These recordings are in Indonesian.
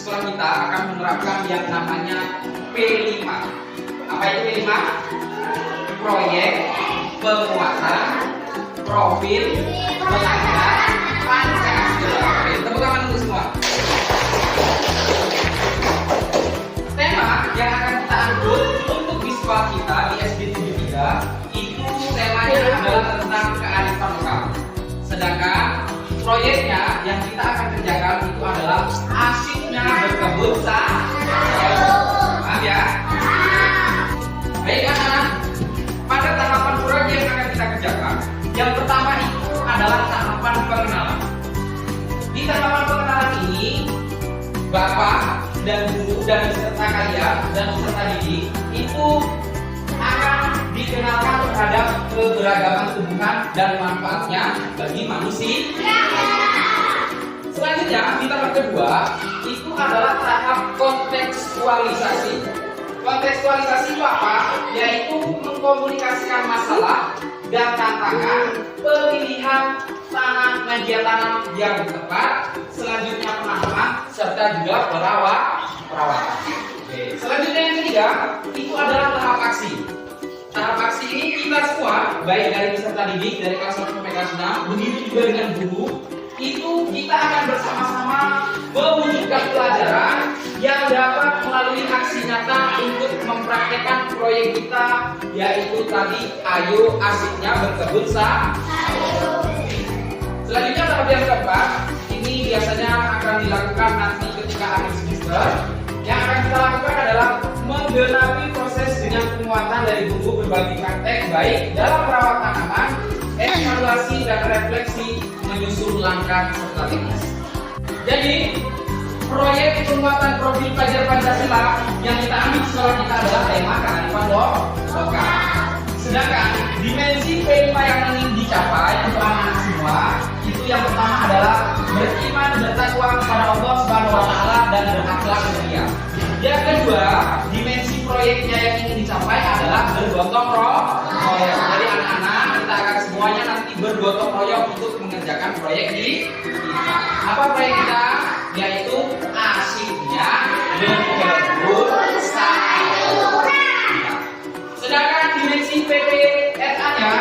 sekolah kita akan menerapkan yang namanya P5. Apa itu P5? Proyek penguatan profil pelajar Pancasila. Oke, tepuk tangan untuk semua. Tema yang akan kita angkut untuk di sekolah kita di SD 73 itu temanya adalah tentang kearifan lokal. Sedangkan proyeknya yang kita akan kerjakan itu adalah asiknya berkebun sayur. Paham ya? Baik anak-anak, pada tahapan proyek yang akan kita kerjakan, yang pertama itu adalah tahapan pengenalan. Di tahapan pengenalan ini, Bapak dan Guru dan peserta kalian dan peserta didik itu akan dikenalkan terhadap keberagaman tumbuhan dan manfaatnya bagi manusia. Selanjutnya, di tahap kedua itu adalah tahap kontekstualisasi. Kontekstualisasi itu apa? Yaitu mengkomunikasikan masalah dan tantangan pemilihan media tanam yang tepat, selanjutnya penanaman serta juga perawatan. Oke. Selanjutnya yang ketiga itu adalah tahap aksi. Tahap aksi ini kita semua, baik dari peserta didik dari kelas 1 sampai kelas 6, begitu juga dengan guru, itu kita akan bersama-sama mewujudkan pelajaran yang dapat melalui aksi nyata untuk mempraktekkan proyek kita, yaitu tadi ayo asiknya berkebun sayur. Selanjutnya tahap yang keempat, ini biasanya akan dilakukan nanti ketika akhir semester. Yang akan kita lakukan adalah menggenapi proses dengan penguatan dari guru berbagi praktek baik dalam merawat tanaman, evaluasi dan refleksi menyusun langkah strategis. Jadi, proyek penguatan profil pelajar Pancasila yang kita ambil di sekolah kita adalah tema kearifan lokal. Sedangkan dimensi P5 yang ingin dicapai untuk anak-anak semua itu yang pertama adalah beriman bertakwa kepada Allah Subhanahu wa taala dan berakhlak mulia. Yang kedua, dimensi proyeknya yang ingin dicapai adalah bergotong royong. Jadi anak-anak kita akan semuanya nanti bergotong royong untuk mengerjakan proyek di kita. Apa proyek kita? Yaitu asiknya berkebun sayur. Sedangkan dimensi PPSA-nya,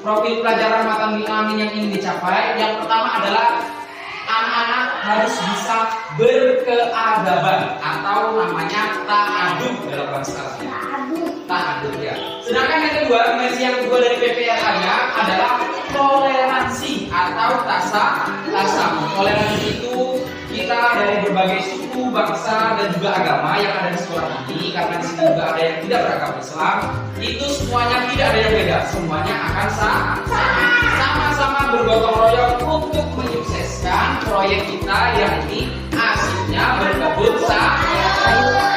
profil pelajaran mata amin yang ingin dicapai, yang pertama adalah anak-anak harus bisa berkeadaban atau namanya ta'adub dalam bahasa Arabnya. Ta'adub ya. Sedangkan yang kedua, dimensi yang kedua dari PPSA-nya adalah toleransi atau tasamu. Toleransi itu kita dari berbagai suku, bangsa dan juga agama yang ada di sekolah ini, karena di sini juga ada yang tidak beragama Islam, itu semuanya tidak ada yang beda, semuanya akan sama-sama bergotong royong untuk menyukseskan proyek kita yang ini asiknya berkebun sayur.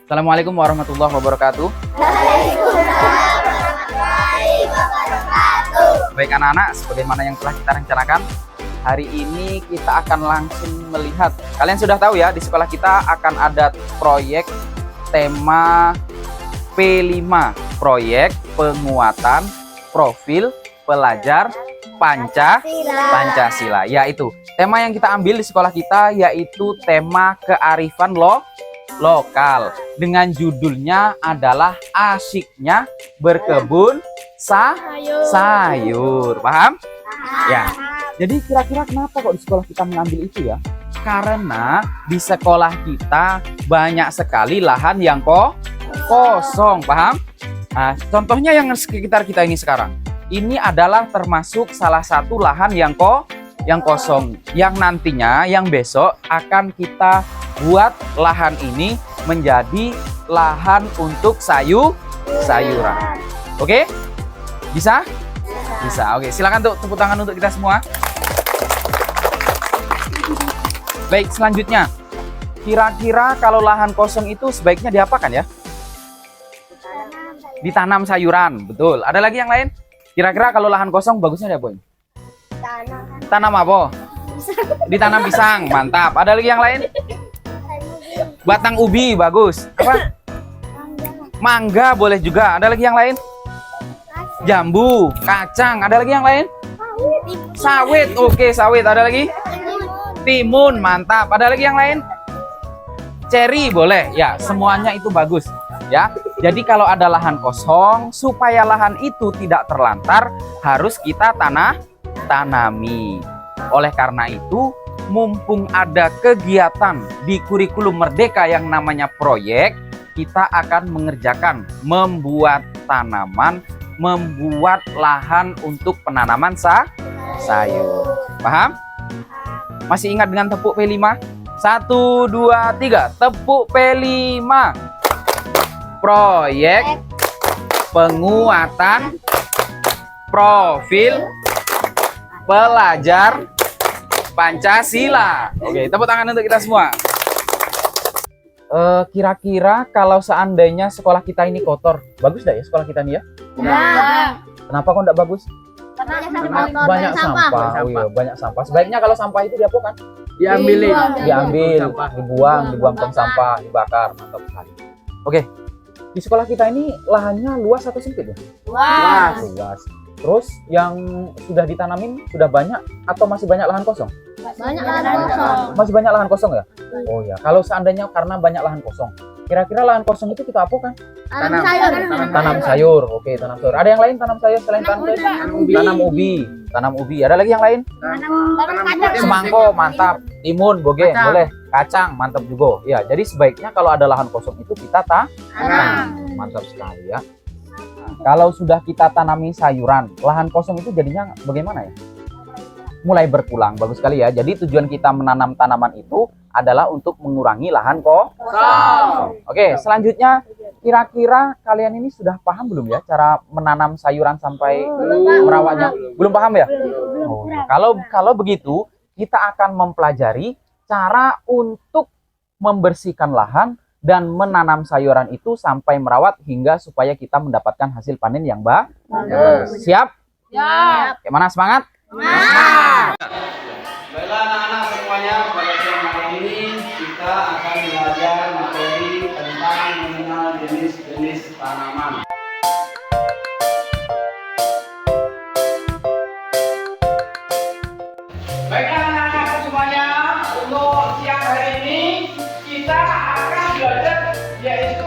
Assalamualaikum warahmatullahi wabarakatuh. Waalaikumsalam warahmatullahi wabarakatuh. Baik anak-anak, sebagaimana yang telah kita rencanakan, hari ini kita akan langsung melihat. Kalian sudah tahu ya, di sekolah kita akan ada proyek tema P5, proyek penguatan profil pelajar Pancasila. Yaitu tema yang kita ambil di sekolah kita yaitu tema kearifan lokal dengan judulnya adalah asiknya berkebun sayur. Paham? Ya. Jadi kira-kira kenapa kok di sekolah kita mengambil itu ya? Karena di sekolah kita banyak sekali lahan yang kosong, paham? Nah, contohnya yang sekitar kita ini sekarang. Ini adalah termasuk salah satu lahan yang kosong. Yang nantinya, yang besok akan kita buat lahan ini menjadi lahan untuk sayuran. Oke? Bisa? Bisa. Oke, silakan untuk tepuk tangan untuk kita semua. Baik, selanjutnya. Kira-kira kalau lahan kosong itu sebaiknya diapakan ya? Ditanam sayuran, betul. Ada lagi yang lain? Kira-kira kalau lahan kosong bagusnya diapain? Tanam apa? Ditanam pisang, mantap. Ada lagi yang lain? Batang ubi, bagus. Apa? Mangga boleh juga. Ada lagi yang lain? Jambu, kacang. Ada lagi yang lain? Sawit, oke, sawit. Ada lagi? Timun, mantap. Ada lagi yang lain? Cherry boleh. Ya, semuanya itu bagus. Ya, jadi kalau ada lahan kosong, supaya lahan itu tidak terlantar, harus kita tanami. Oleh karena itu, mumpung ada kegiatan di kurikulum Merdeka yang namanya proyek, kita akan mengerjakan membuat tanaman, membuat lahan untuk penanaman sayur. Paham? Masih ingat dengan tepuk P5? 1, 2, 3, tepuk P5. Proyek penguatan profil pelajar Pancasila. Oke, tepuk tangan untuk kita semua. Kira-kira kalau seandainya sekolah kita ini kotor, bagus nggak ya sekolah kita ini ya? Kenapa kok nggak bagus? Karena Banyak sampah. Oh iya, banyak sampah. Sebaiknya kalau sampah itu diapakan? Diambil, dibuang tong sampah, dibakar. Mantap sekali. Oke, di sekolah kita ini lahannya luas atau sempit ya? Luas. Terus yang sudah ditanamin sudah banyak atau masih banyak lahan kosong? banyak lahan kosong. Masih banyak lahan kosong ya? Oh ya, kalau seandainya karena banyak lahan kosong, kira-kira lahan kosong itu kita apakan? Tanam sayur. Tanam sayur. Oke, tanam sayur. Ada yang lain tanam sayur selain tanam ubi? Tanam ubi. Ada lagi yang lain? Tanam kacang. Semangko, mantap. Timun, boge, boleh. Kacang, mantap juga. Ya, jadi sebaiknya kalau ada lahan kosong itu kita tanam. Mantap sekali ya. Kalau sudah kita tanami sayuran, lahan kosong itu jadinya bagaimana ya? Mulai berkurang, bagus sekali ya. Jadi tujuan kita menanam tanaman itu adalah untuk mengurangi lahan kosong. Oke, selanjutnya kira-kira kalian ini sudah paham belum ya cara menanam sayuran sampai merawatnya? Belum paham ya? Oh, kalau begitu kita akan mempelajari cara untuk membersihkan lahan dan menanam sayuran itu sampai merawat hingga supaya kita mendapatkan hasil panen yang bagus. Siap? Siap. Gimana, semangat? Semangat. Baiklah anak-anak semuanya, pada siang hari ini kita akan belajar materi tentang mengenal jenis-jenis tanaman. Baiklah anak-anak semuanya, untuk siang hari ini kita akan belajar yaitu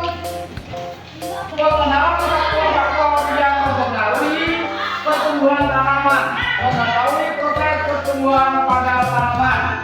mengenal faktor-faktor yang mempengaruhi pertumbuhan tanaman, mengetahui proses pertumbuhan pada tanaman.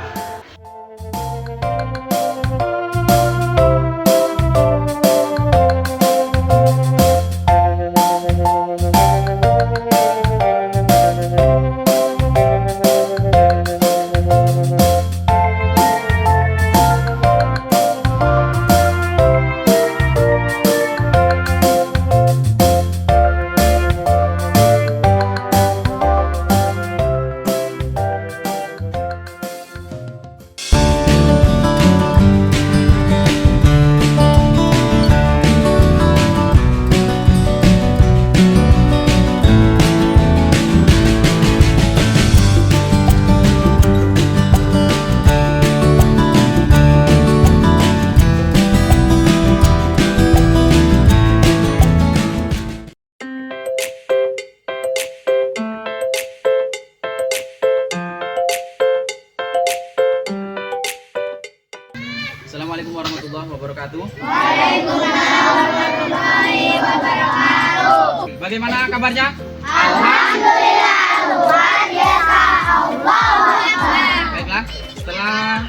Assalamualaikum warahmatullahi wabarakatuh. Waalaikumsalam warahmatullahi wabarakatuh. Bagaimana kabarnya? Alhamdulillah, luar biasa. Allahu Akbar. Baiklah, setelah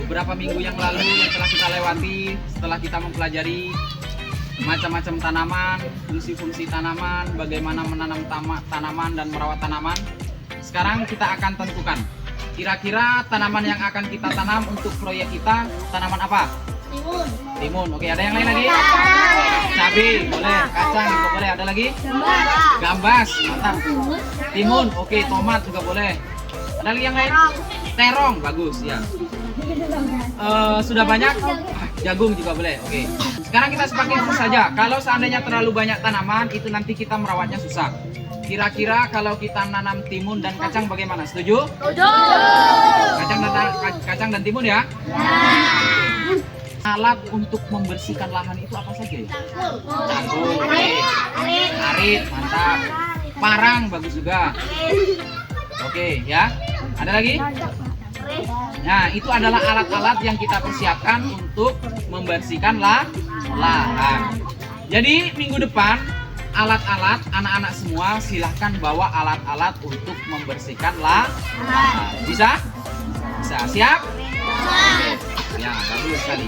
beberapa minggu yang lalu yang telah kita lewati, setelah kita mempelajari macam-macam tanaman, fungsi-fungsi tanaman, bagaimana menanam tanaman dan merawat tanaman. Sekarang kita akan tentukan kira-kira tanaman yang akan kita tanam untuk proyek kita tanaman apa? Timun. Timun. Oke, ada yang lain lagi? Cabai, boleh. Kacang juga boleh. Ada lagi? Gambas, mantap. Timun, oke. Tomat juga boleh. Ada lagi yang lain? Terong, bagus ya. Sudah banyak? Jagung juga boleh. Oke. Sekarang kita sepakat saja. Kalau seandainya terlalu banyak tanaman, itu nanti kita merawatnya susah. Kira-kira kalau kita nanam timun dan kacang bagaimana? Setuju? Setuju. Kacang dan timun ya? Alat untuk membersihkan lahan itu apa saja ya? Cangkul, arit, mantap. Parang, bagus juga. Oke, ya. Ada lagi? Nah, itu adalah alat-alat yang kita persiapkan untuk membersihkan lahan. Jadi, minggu depan, alat-alat, anak-anak semua silahkan bawa alat-alat untuk membersihkan lahan. Bisa? Bisa. Siap? Ya, bagus sekali.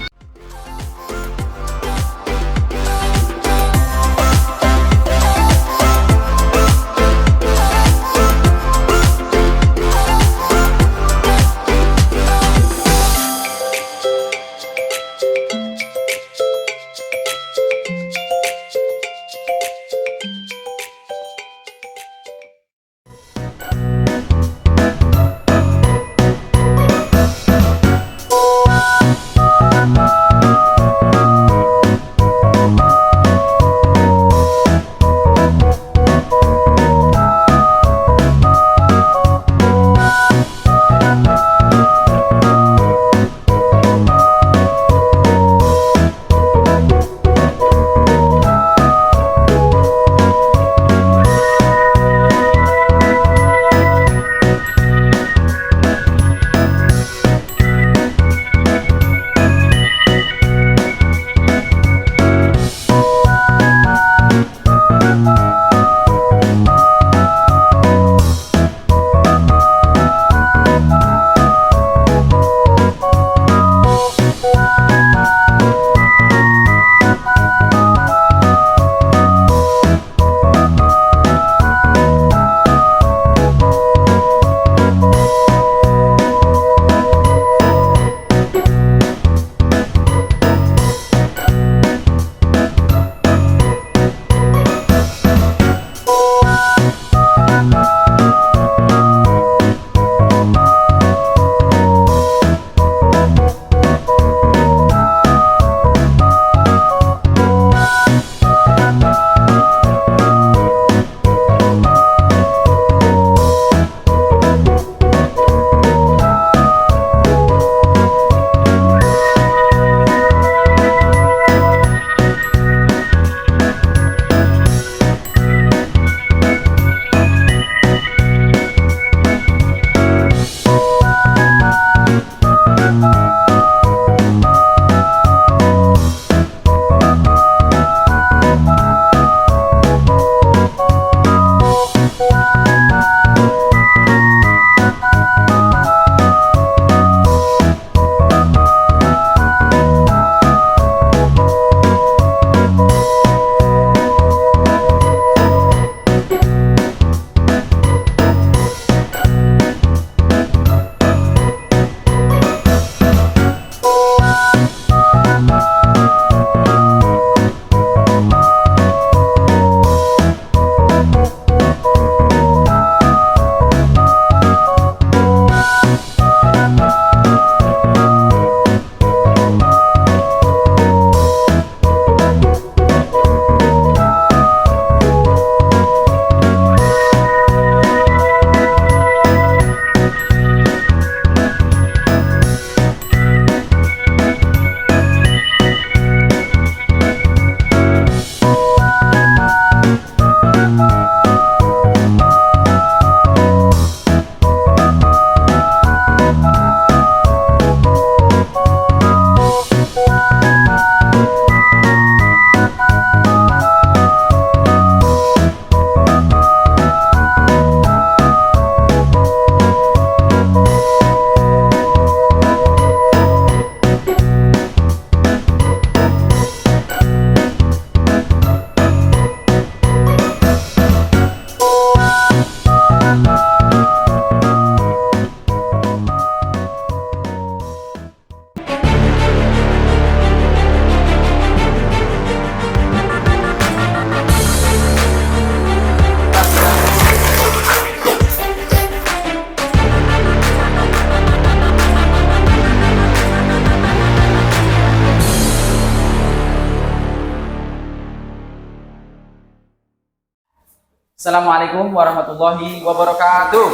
Assalamualaikum warahmatullahi wabarakatuh.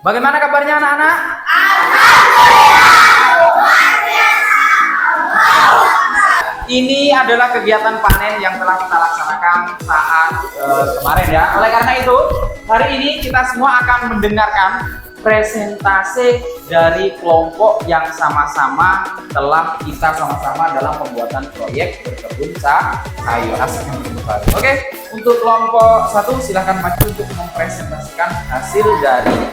Bagaimana kabarnya anak-anak? Ini adalah kegiatan panen yang telah kita laksanakan saat kemarin ya. Oleh karena itu, hari ini kita semua akan mendengarkan presentasi dari kelompok yang sama-sama telah kita sama-sama dalam pembuatan proyek berkebun sayur asik yang baru. Oke, untuk kelompok 1 silahkan maju untuk mempresentasikan hasil dari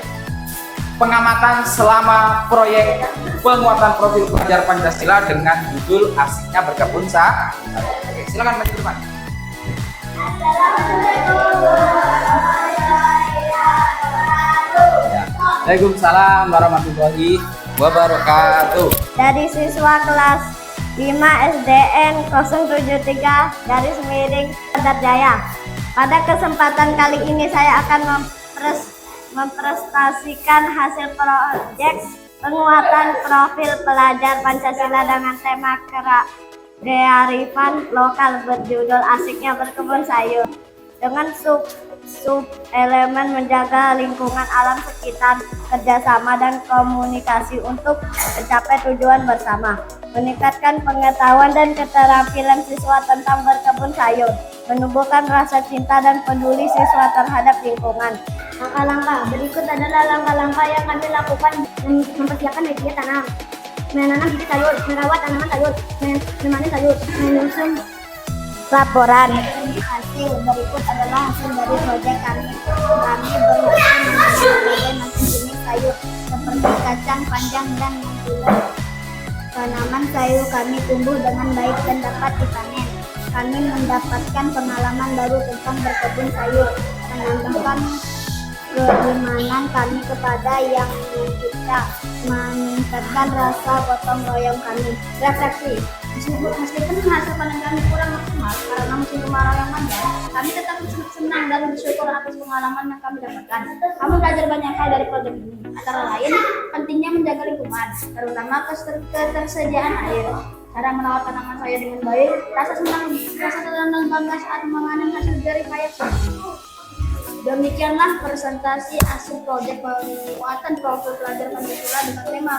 pengamatan selama proyek penguatan profil pelajar Pancasila dengan judul Asiknya Berkebun Sayur. Oke, silakan maju ke depan. Waalaikumsalam warahmatullahi wabarakatuh. Dari siswa kelas 5 SDN 073 garis miring Padat Jaya. Pada kesempatan kali ini saya akan mempresentasikan hasil proyek penguatan profil pelajar Pancasila dengan tema kearifan lokal berjudul Asiknya Berkebun Sayur. Dengan sub elemen menjaga lingkungan alam sekitar, kerjasama dan komunikasi untuk mencapai tujuan bersama, meningkatkan pengetahuan dan keterampilan siswa tentang berkebun sayur, menumbuhkan rasa cinta dan peduli siswa terhadap lingkungan. Langkah-langkah berikut adalah langkah-langkah yang kami lakukan mempersiapkan media tanam, menanam bibit sayur, merawat tanaman sayur, memanen sayur, menyusun laporan. Hasil berikut adalah hasil dari proyek kami. Kami berhasil menanam berbagai macam jenis sayur seperti kacang panjang dan mentimun. Tanaman sayur kami tumbuh dengan baik dan dapat dipanen. Kami mendapatkan pengalaman baru tentang berkebun sayur, menambahkan keimanan kami kepada yang mencipta, meningkatkan rasa gotong royong kami. Refleksi. Meskipun hasil panen kami kurang maksimal karena musim kemarau yang panjang, kami tetap senang dan bersyukur atas pengalaman yang kami dapatkan. Kami belajar banyak hal dari proyek ini, antara lain pentingnya menjaga lingkungan, terutama ketersediaan air, cara merawat tanaman sayur dengan baik, rasa senang dan bangga saat memanen hasil jerih payah. Demikianlah presentasi hasil proyek penguatan profil pelajar Pancasila dengan tema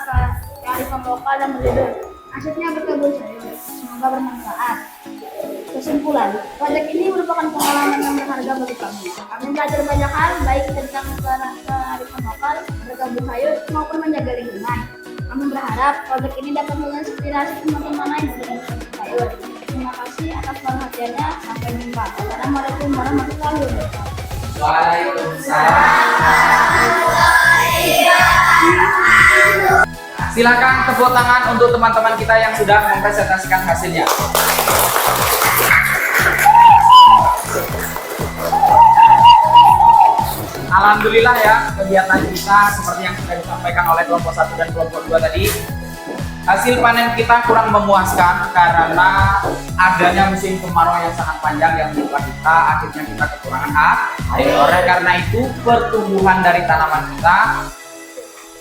kearifan lokal dan berjudul Asiknya Berkebun Sayur. Semoga bermanfaat. Kesimpulan, proyek ini merupakan pengalaman yang berharga bagi kami. Kami belajar banyak hal, baik tentang kearifan lokal, berkebun sayur, maupun menjaga lingkungan. Kami berharap proyek ini dapat menginspirasi teman-teman lain untuk berkebun sayur. Terima kasih atas perhatiannya. Sampai jumpa. Assalamualaikum warahmatullahi wabarakatuh. Silakan tepuk tangan untuk teman-teman kita yang sudah mempresentasikan hasilnya. Alhamdulillah ya, kegiatan kita seperti yang sudah disampaikan oleh kelompok 1 dan kelompok 2 tadi, hasil panen kita kurang memuaskan karena adanya musim kemarau yang sangat panjang yang menimpa kita, akhirnya kita kekurangan air. Oleh karena itu, pertumbuhan dari tanaman kita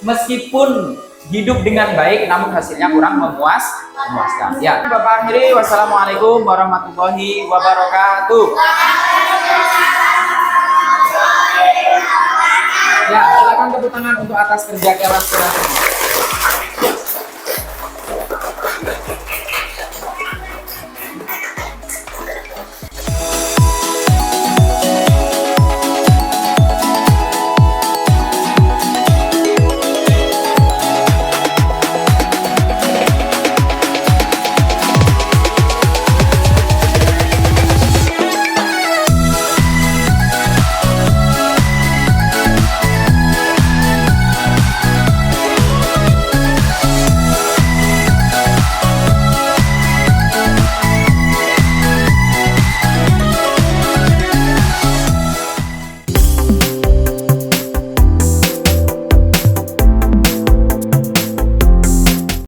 meskipun hidup dengan baik, namun hasilnya kurang memuaskan. Ya, Bapak akhiri, wassalamualaikum warahmatullahi wabarakatuh. Ya, silakan tepuk tangan untuk atas kerja keras kita.